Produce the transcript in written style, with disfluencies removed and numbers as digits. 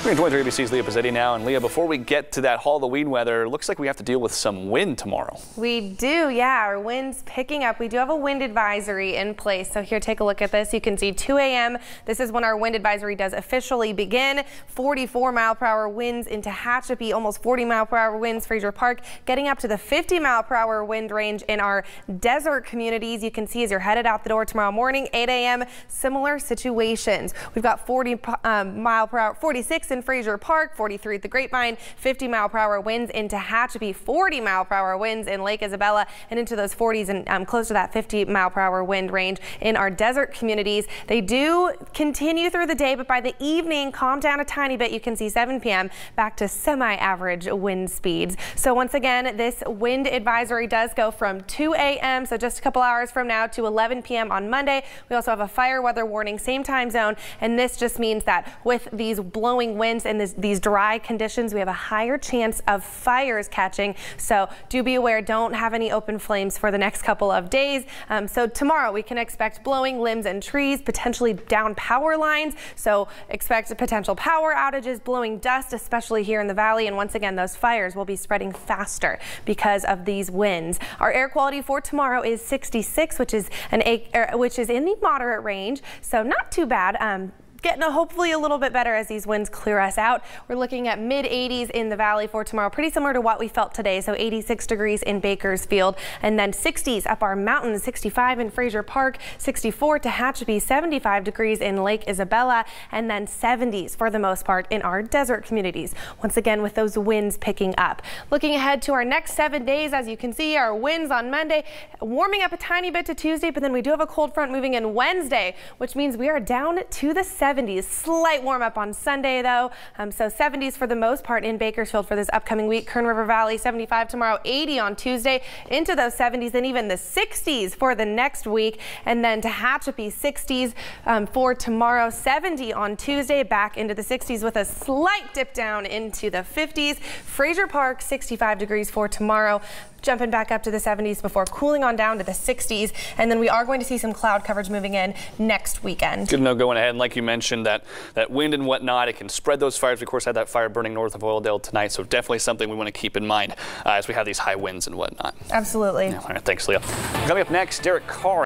We're going to join ABC's Leah Pizzetti now. And Leah, before we get to that Halloween weather, it looks like we have to deal with some wind tomorrow. We do, yeah. Our wind's picking up. We do have a wind advisory in place. So here, take a look at this. You can see 2 a.m. This is when our wind advisory does officially begin. 44-mile-per-hour winds into Tehachapi, almost 40-mile-per-hour winds, Fraser Park, getting up to the 50-mile-per-hour wind range in our desert communities. You can see as you're headed out the door tomorrow morning, 8 a.m., similar situations. We've got 40-mile-per-hour, 46 in Fraser Park, 43 at the Grapevine, 50-mile-per-hour winds into Tehachapi, 40-mile-per-hour winds in Lake Isabella, and into those 40s and close to that 50-mile-per-hour wind range in our desert communities. They do continue through the day, but by the evening, calm down a tiny bit. You can see 7 p.m. back to semi-average wind speeds. So once again, this wind advisory does go from 2 a.m., so just a couple hours from now, to 11 p.m. on Monday. We also have a fire weather warning, same time zone, and this just means that with these blowing winds and these dry conditions, we have a higher chance of fires catching. So do be aware, don't have any open flames for the next couple of days. So tomorrow we can expect blowing limbs and trees, potentially down power lines. So expect potential power outages, blowing dust, especially here in the valley. And once again, those fires will be spreading faster because of these winds. Our air quality for tomorrow is 66, which is in the moderate range. So not too bad. Getting hopefully a little bit better as these winds clear us out. We're looking at mid-80s in the valley for tomorrow, pretty similar to what we felt today. So 86 degrees in Bakersfield, and then 60s up our mountains, 65 in Fraser Park, 64 Tehachapi, 75 degrees in Lake Isabella, and then 70s for the most part in our desert communities. Once again, with those winds picking up. Looking ahead to our next 7 days, as you can see, our winds on Monday warming up a tiny bit to Tuesday, but then we do have a cold front moving in Wednesday, which means we are down to the 70s. Slight warm up on Sunday though. So 70s for the most part in Bakersfield for this upcoming week. Kern River Valley 75 tomorrow, 80 on Tuesday, into those 70s, and even the 60s for the next week. And then Tehachapi 60s for tomorrow, 70 on Tuesday, back into the 60s with a slight dip down into the 50s. Fraser Park 65 degrees for tomorrow, jumping back up to the 70s before cooling on down to the 60s. And then we are going to see some cloud coverage moving in next weekend. Good to know going ahead. And like you mentioned, that wind and whatnot, it can spread those fires. We, of course, had that fire burning north of Oildale tonight. So definitely something we want to keep in mind as we have these high winds and whatnot. Absolutely. Yeah, all right, thanks, Leah. Coming up next, Derek Carr.